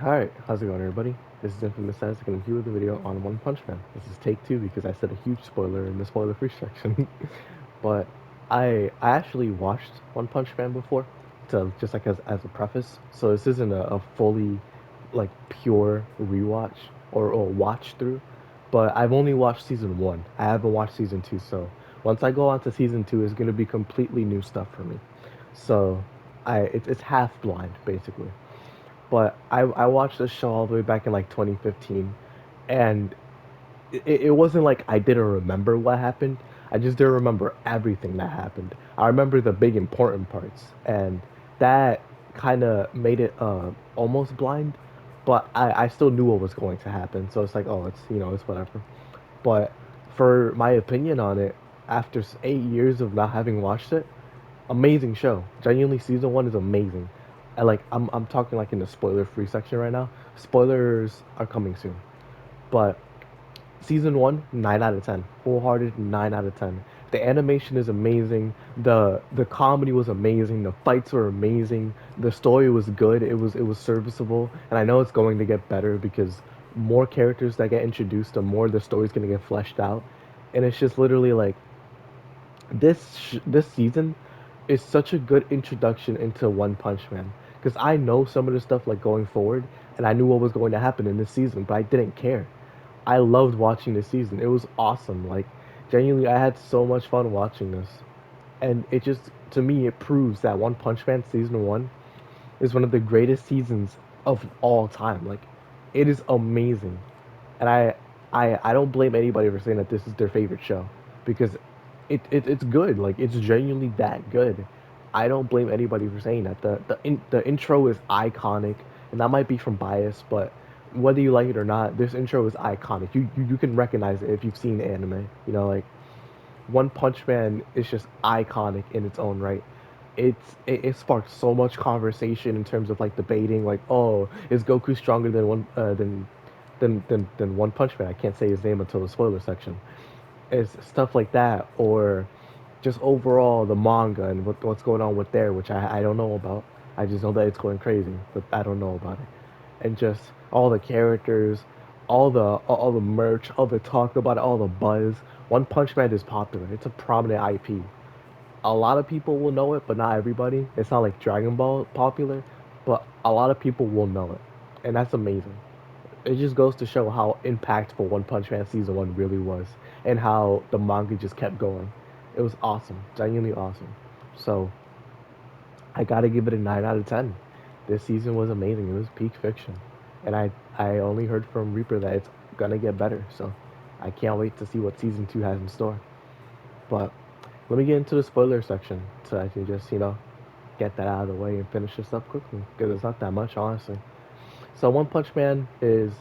Alright, how's it going everybody? This is Infamous Says, and I'm here with a video on One Punch Man. This is take two because I said a huge spoiler in the spoiler free section. But I actually watched One Punch Man before, to just like as a preface. So this isn't a fully like pure rewatch or watch through. But I've only watched season one. I haven't watched season two, so once I go on to season two it's gonna be completely new stuff for me. So it's half blind basically. But I watched this show all the way back in like 2015, and it wasn't like I didn't remember what happened. I just didn't remember everything that happened. I remember the big important parts, and that kind of made it almost blind. But I still knew what was going to happen, so it's like, oh, it's it's whatever. But for my opinion on it, after 8 years of not having watched it, amazing show. Genuinely, season one is amazing. I'm talking like in the spoiler free section right now. Spoilers are coming soon, but season one, 9 out of 10, wholehearted 9 out of 10. The animation is amazing. The comedy was amazing. The fights were amazing. The story was good. It was serviceable, and I know it's going to get better because more characters that get introduced, the more the story's gonna get fleshed out, and it's just literally like this season is such a good introduction into One Punch Man because I know some of the stuff like going forward, and I knew what was going to happen in this season, but I didn't care. I loved watching this season. It was awesome. Like genuinely, I had so much fun watching this, and it just to me it proves that One Punch Man season one is one of the greatest seasons of all time. Like it is amazing, and I don't blame anybody for saying that this is their favorite show because it's good. Like it's genuinely that good. I don't blame anybody for saying that. The intro is iconic, and that might be from bias, but whether you like it or not, this intro is iconic. You can recognize it if you've seen anime. Like One Punch Man is just iconic in its own right. It sparked so much conversation in terms of like debating like, oh, is Goku stronger than One Punch Man? I can't say his name until the spoiler section. It's stuff like that, or just overall the manga and what's going on with there, which I don't know about. I just know that it's going crazy, but I don't know about it. And just all the characters, all the merch, all the talk about it, all the buzz. One Punch Man is popular. It's a prominent IP. A lot of people will know it, but not everybody. It's not like Dragon Ball popular, but a lot of people will know it, and that's amazing. It just goes to show how impactful One Punch Man season one really was, and how the manga just kept going. It was awesome, genuinely awesome. So I gotta give it a 9 out of 10. This season was amazing. It was peak fiction, and I only heard from Reaper that it's gonna get better. So I can't wait to see what season two has in store. But let me get into the spoiler section so I can just get that out of the way and finish this up quickly because it's not that much honestly. So One Punch Man is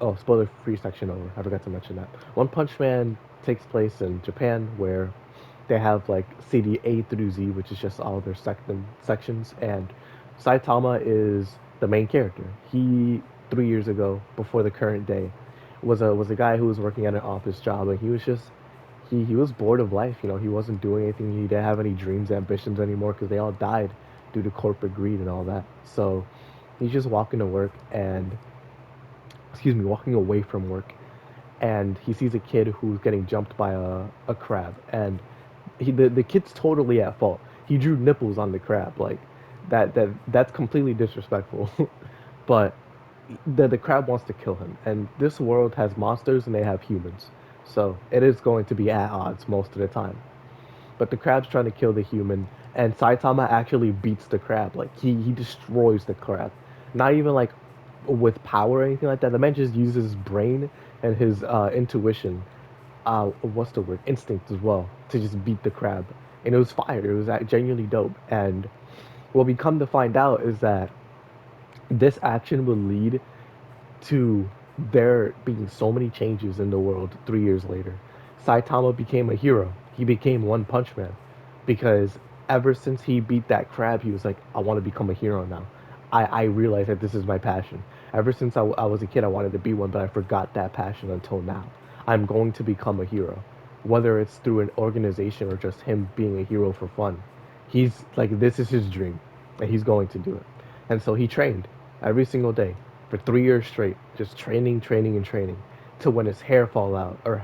Oh, spoiler free section over. I forgot to mention that. One Punch Man takes place in Japan where they have like city A through Z, which is just all their sections, and Saitama is the main character. He 3 years ago, before the current day, was a guy who was working at an office job, and he was bored of life. He wasn't doing anything. He didn't have any dreams, ambitions anymore because they all died due to corporate greed and all that. So he's just walking to work and walking away from work, and he sees a kid who's getting jumped by a crab, and the kid's totally at fault. He drew nipples on the crab, like that's completely disrespectful. But the crab wants to kill him, and this world has monsters and they have humans, so it is going to be at odds most of the time. But the crab's trying to kill the human, and Saitama actually beats the crab. Like he destroys the crab. Not even like with power or anything like that. The man just uses his brain and his intuition. What's the word? Instinct as well to just beat the crab. And it was fire. It was genuinely dope. And what we come to find out is that this action will lead to there being so many changes in the world 3 years later. Saitama became a hero. He became One Punch Man because ever since he beat that crab, he was like, I want to become a hero now. I realized that this is my passion. Ever since I was a kid, I wanted to be one, but I forgot that passion until now. I'm going to become a hero, whether it's through an organization or just him being a hero for fun. He's like, this is his dream, and he's going to do it. And so he trained every single day. for 3 years straight, just training, training, and training, to when his hair fall out or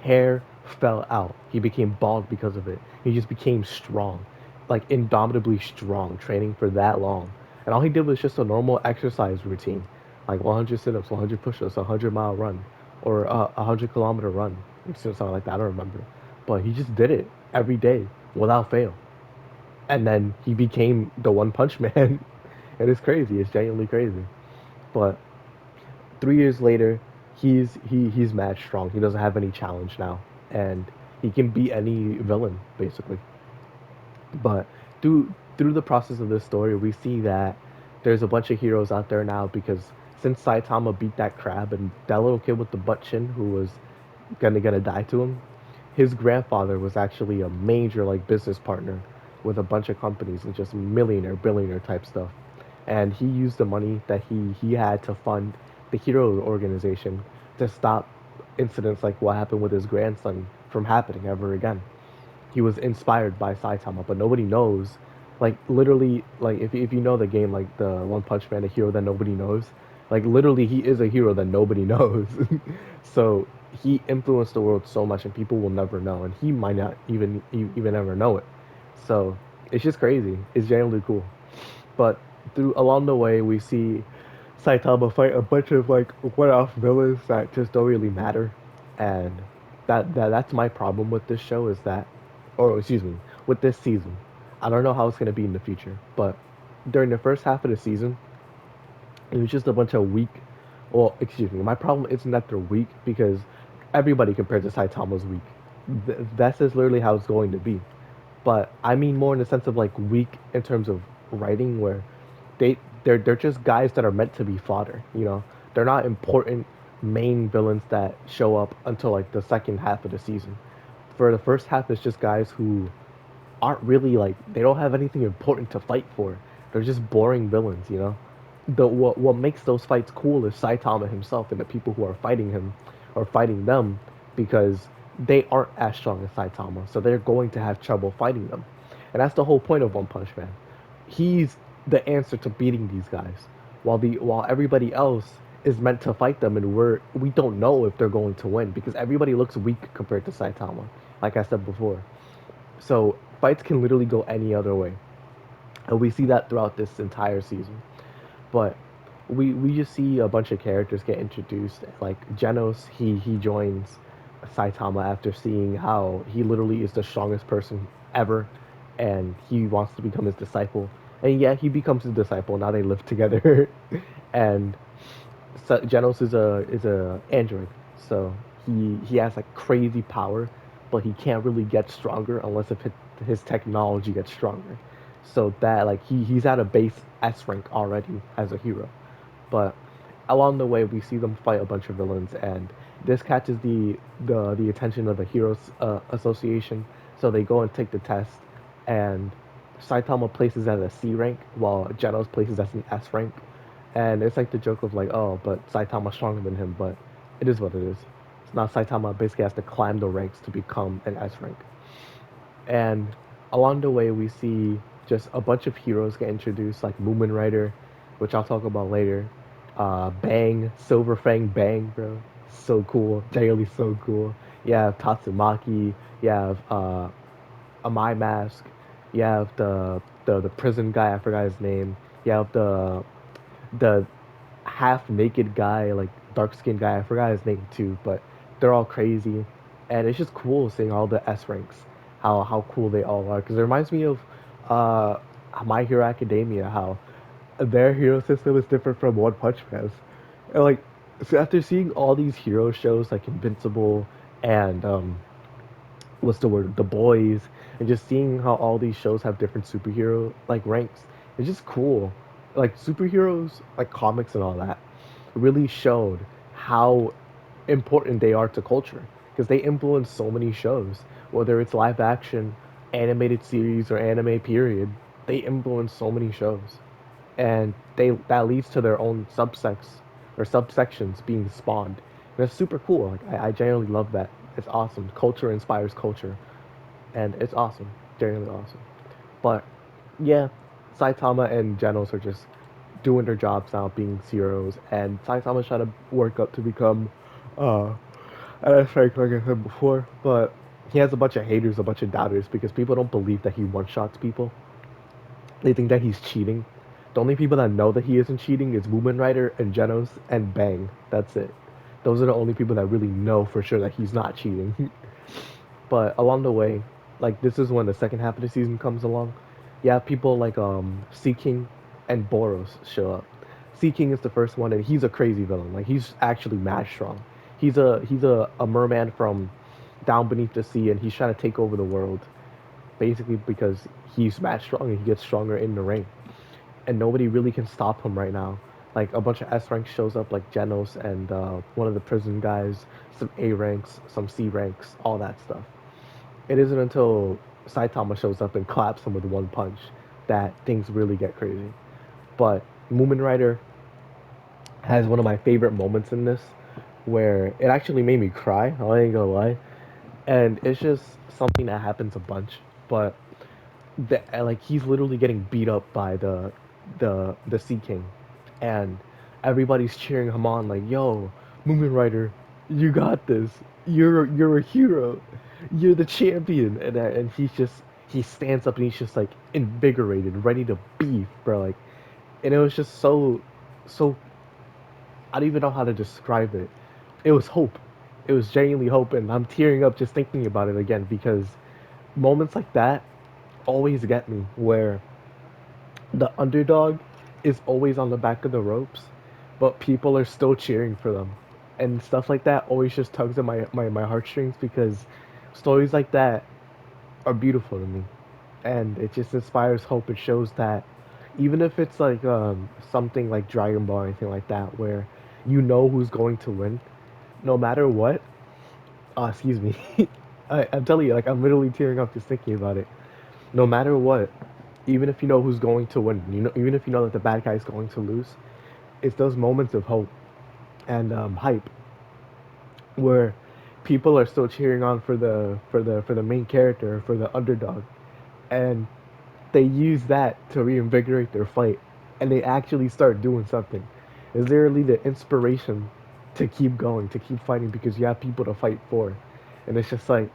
hair fell out. He became bald because of it. He just became strong, like indomitably strong, training for that long. And all he did was just a normal exercise routine, like 100 sit-ups, 100 push-ups, a 100-mile run, or a 100-kilometer run. It's something like that. I don't remember, but he just did it every day without fail. And then he became the One Punch Man. And it's crazy. It's genuinely crazy. But 3 years later, he's mad strong. He doesn't have any challenge now, and he can beat any villain basically. But through the process of this story, we see that there's a bunch of heroes out there now because since Saitama beat that crab and that little kid with the butt chin who was gonna die to him, his grandfather was actually a major like business partner with a bunch of companies and just millionaire, billionaire type stuff. And he used the money that he had to fund the hero organization to stop incidents like what happened with his grandson from happening ever again. He was inspired by Saitama, but nobody knows. Like literally, like if you know the game, like the One Punch Man, a hero that nobody knows. Like literally, he is a hero that nobody knows. So he influenced the world so much, and people will never know, and he might not even ever know it. So it's just crazy. It's genuinely cool. But through along the way, we see Saitama fight a bunch of like one-off villains that just don't really matter, and that's my problem with this show is that, or excuse me, with this season. I don't know how it's gonna be in the future, but during the first half of the season, it was just a bunch of weak. Well, excuse me. My problem isn't that they're weak because everybody compared to Saitama's weak. That's just literally how it's going to be. But I mean more in the sense of like weak in terms of writing, where they're just guys that are meant to be fodder. You know, they're not important main villains that show up until like the second half of the season. For the first half, it's just guys who aren't really like they don't have anything important to fight for. They're just boring villains, you know. What makes those fights cool is Saitama himself and the people who are fighting him or fighting them because they aren't as strong as Saitama, so they're going to have trouble fighting them. And that's the whole point of One Punch Man. He's the answer to beating these guys, while everybody else is meant to fight them, and we don't know if they're going to win because everybody looks weak compared to Saitama, like I said before. So fights can literally go any other way, and we see that throughout this entire season. But we just see a bunch of characters get introduced. Like Genos, he joins Saitama after seeing how he literally is the strongest person ever, and he wants to become his disciple. And yeah, he becomes his disciple. Now they live together, and Genos is a android, so he has like crazy power, but he can't really get stronger unless if his technology gets stronger. So that like he's at a base S rank already as a hero, but along the way we see them fight a bunch of villains, and this catches the attention of the Heroes Association. So they go and take the test, and Saitama places at a C rank while Genos places as an S rank, and it's like the joke of like, oh, but Saitama's stronger than him, but it is what it is. It's not Saitama basically has to climb the ranks to become an S rank. And along the way, we see just a bunch of heroes get introduced, like Moomin Rider, which I'll talk about later. Bang, Silver Fang Bang, bro. So cool. Genuinely so cool. You have Tatsumaki. You have a My Mask. You have the prison guy, I forgot his name. You have the half naked guy, like dark skinned guy. I forgot his name too, but they're all crazy, and it's just cool seeing all the S ranks, how cool they all are. Because it reminds me of uh, My Hero Academia, how their hero system is different from One Punch Man's, and like so after seeing all these hero shows like Invincible and what's the word, The Boys, and just seeing how all these shows have different superhero like ranks, it's just cool. Like superheroes, like comics and all that, really showed how important they are to culture because they influence so many shows, whether it's live action, animated series, or anime. Period, they influence so many shows, and they that leads to their own subsects or subsections being spawned. And it's super cool. Like I genuinely love that. It's awesome. Culture inspires culture, and it's awesome. Genuinely awesome. But yeah, Saitama and Genos are just doing their jobs now, being zeros, and Saitama's trying to work up to become, uh, an strike like I said before, but he has a bunch of haters, a bunch of doubters because people don't believe that he one shots people. They think that he's cheating. The only people that know that he isn't cheating is Moomin Rider and Genos and Bang. That's it. Those are the only people that really know for sure that he's not cheating. But along the way, like this is when the second half of the season comes along. You have people like Sea King and Boros show up. Sea King is the first one, and he's a crazy villain. Like he's actually mad strong. He's a merman from down beneath the sea, and he's trying to take over the world, basically because he's mad strong and he gets stronger in the ring, and nobody really can stop him right now. Like a bunch of S ranks shows up, like Genos and one of the prison guys, some A ranks, some C ranks, all that stuff. It isn't until Saitama shows up and claps him with one punch that things really get crazy. But Moomin Rider has one of my favorite moments in this where it actually made me cry. I ain't gonna lie. And it's just something that happens a bunch. But like he's literally getting beat up by the Sea King, and everybody's cheering him on like, "Yo, Moomin Rider, you got this. You're a hero. You're the champion." And he stands up and he's just like invigorated, ready to beef, bro. Like, and it was just so I don't even know how to describe it. It was hope. It was genuinely hope, and I'm tearing up just thinking about it again because moments like that always get me where the underdog is always on the back of the ropes, but people are still cheering for them. And stuff like that always just tugs at my heartstrings because stories like that are beautiful to me. And it just inspires hope. It shows that even if it's like something like Dragon Ball or anything like that, where you know who's going to win, no matter what, excuse me, I'm telling you, like I'm literally tearing up just thinking about it. No matter what, even if you know who's going to win, even if you know that the bad guy is going to lose, it's those moments of hope and hype where people are still cheering on for the main character, for the underdog, and they use that to reinvigorate their fight, and they actually start doing something. It's literally the inspiration to keep going, to keep fighting because you have people to fight for, and it's just like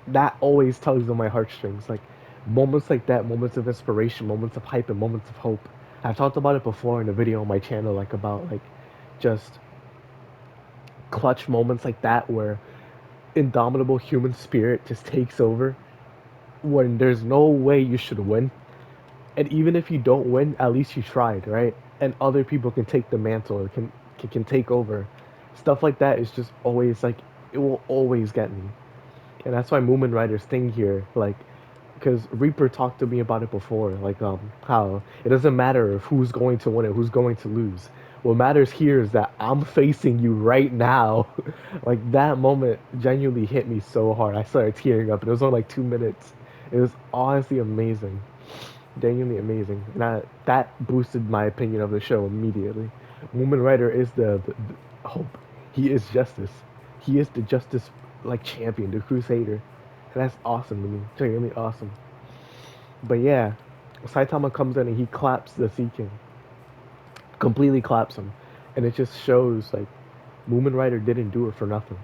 that always tugs on my heartstrings. Like moments like that, moments of inspiration, moments of hype, and moments of hope. I've talked about it before in a video on my channel, like about like just clutch moments like that where indomitable human spirit just takes over when there's no way you should win. And even if you don't win, at least you tried, right? And other people can take the mantle, can take over. Stuff like that is just always like it will always get me. And that's why Moomin Rider's thing here, like, because Reaper talked to me about it before, like how it doesn't matter if who's going to win and who's going to lose. What matters here is that I'm facing you right now. Like that moment genuinely hit me so hard. I started tearing up. And it was only like 2 minutes. It was honestly amazing, genuinely amazing, and that boosted my opinion of the show immediately. Woman Rider is the hope. He is justice. He is the justice like champion, the crusader, and that's awesome to me. Genuinely awesome. But yeah, Saitama comes in and he claps the Sea King, completely claps him, and it just shows like Moomin Rider didn't do it for nothing.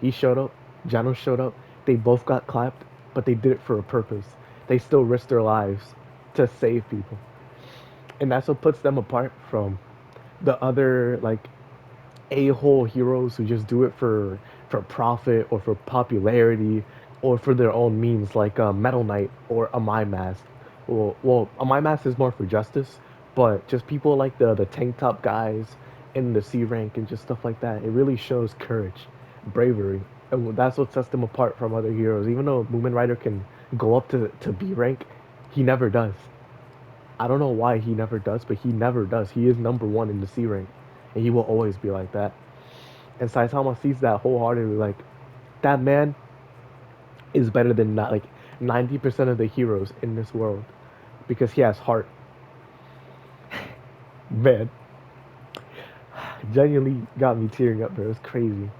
He showed up, Jano showed up, they both got clapped, but they did it for a purpose. They still risked their lives to save people. And that's what puts them apart from the other like a-hole heroes who just do it for profit or for popularity or for their own means, like Metal Knight or Amai Mask. Well, Amai Mask is more for justice, but just people like the tank top guys in the C rank and just stuff like that. It really shows courage, bravery, and that's what sets them apart from other heroes. Even though Moomin Rider can go up to B rank, he never does. I don't know why he never does, but he never does. He is number one in the C rank, and he will always be like that. And Saitama sees that wholeheartedly. Like that man is better than not like 90% of the heroes in this world because he has heart. Man, genuinely got me tearing up, bro. It was crazy.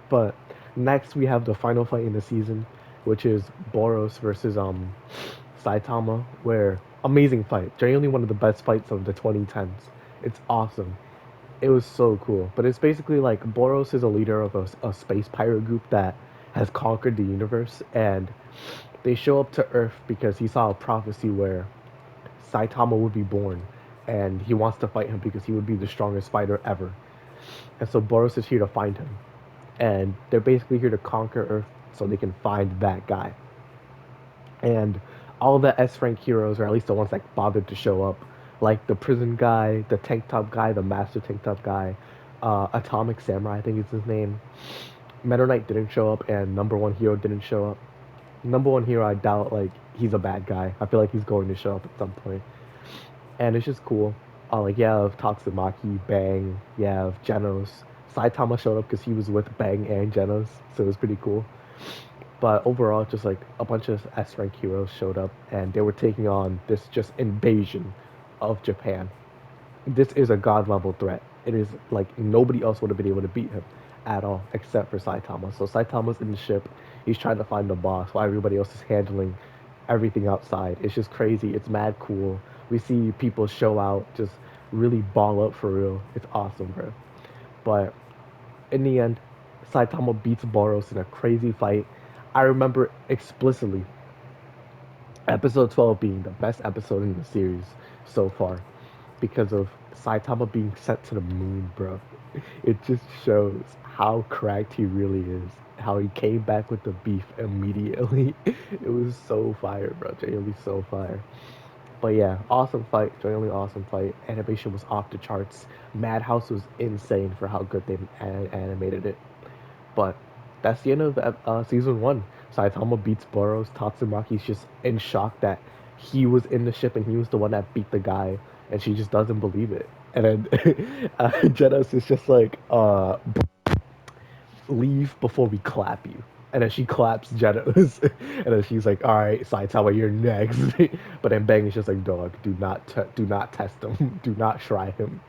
But next we have the final fight in the season, which is Boros versus Saitama, where amazing fight. Genuinely one of the best fights of the 2010s. It's awesome. It was so cool. But it's basically like Boros is a leader of a space pirate group that has conquered the universe, and they show up to Earth because he saw a prophecy where Saitama would be born, and he wants to fight him because he would be the strongest fighter ever. And so Boros is here to find him, and they're basically here to conquer Earth so they can find that guy. And all the S rank heroes, or at least the ones that bothered to show up, like the prison guy, the tank top guy, the master tank top guy, Atomic Samurai, I think is his name. Meta Knight didn't show up, and number one hero didn't show up. Number one hero, I doubt like he's a bad guy. I feel like he's going to show up at some point, and it's just cool. Like you have Tatsumaki, Bang, you have Genos. Saitama showed up because he was with Bang and Genos, so it was pretty cool. But overall, just like a bunch of S rank heroes showed up, and they were taking on this just invasion of Japan. This is a god level threat. It is like nobody else would have been able to beat him at all except for Saitama. So Saitama's in the ship. He's trying to find the boss while everybody else is handling everything outside. It's just crazy. It's mad cool. We see people show out, just really ball up for real. It's awesome, bro. But in the end, Saitama beats Boros in a crazy fight. I remember explicitly episode 12 being the best episode in the series so far because of Saitama being sent to the moon, bro. It just shows how cracked he really is. How he came back with the beef immediately. It was so fire, bro. Genuinely so fire. But yeah, awesome fight. Genuinely awesome fight. Animation was off the charts. Madhouse was insane for how good they animated it. But that's the end of season one. Saitama beats Boros. Tatsumaki's just in shock that he was in the ship and he was the one that beat the guy, and she just doesn't believe it. And then Genos is just like, leave before we clap you. And then she claps Genos, and then she's like, "All right, Saitama, you're next." But then Bang is just like, "Dog, do not test him, do not try him."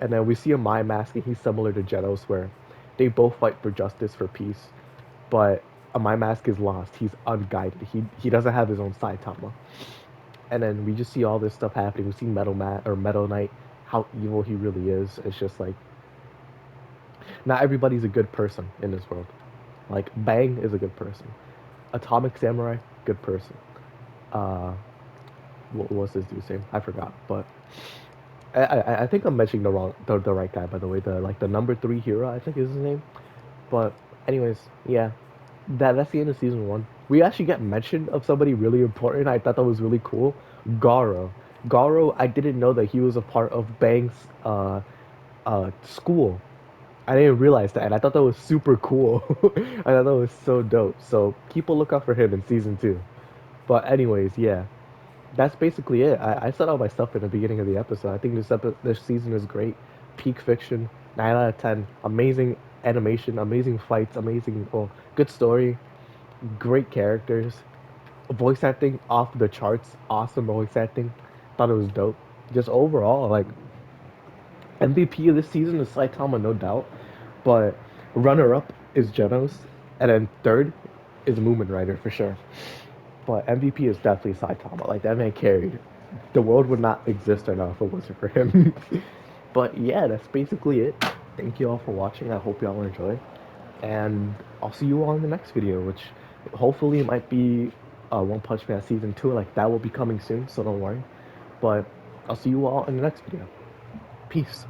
And then we see a Mai Mask, and he's similar to Genos, where they both fight for justice, for peace. But a Mai Mask is lost. He's unguided. He doesn't have his own Saitama. And then we just see all this stuff happening. We see Metal Knight, how evil he really is. It's just like not everybody's a good person in this world. Like Bang is a good person. Atomic Samurai, good person. Uh, what was this dude's name? I forgot. But I think I'm mentioning the right guy, by the way. The number three hero, I think is his name. But anyways, yeah, that's the end of season one. We actually get mentioned of somebody really important. I thought that was really cool. Garo. Garo, I didn't know that he was a part of Bang's school. I didn't realize that, and I thought that was super cool. I thought that was so dope. So keep a lookout for him in season two. But anyways, yeah, that's basically it. I said all my stuff in the beginning of the episode. I think this season is great. Peak fiction, 9 out of 10. Amazing animation, amazing fights, amazing, well, good story, great characters, voice acting off the charts, awesome voice acting. Thought it was dope. Just overall, like MVP of this season is Saitama, no doubt, but runner up is Genos, and then third is Moomin Rider for sure. But MVP is definitely Saitama. Like that man carried. The world would not exist right now if it wasn't for him. But yeah, that's basically it. Thank you all for watching. I hope y'all enjoy. And I'll see you all in the next video, which hopefully might be One Punch Man season 2. Like that will be coming soon, so don't worry. But I'll see you all in the next video. Peace.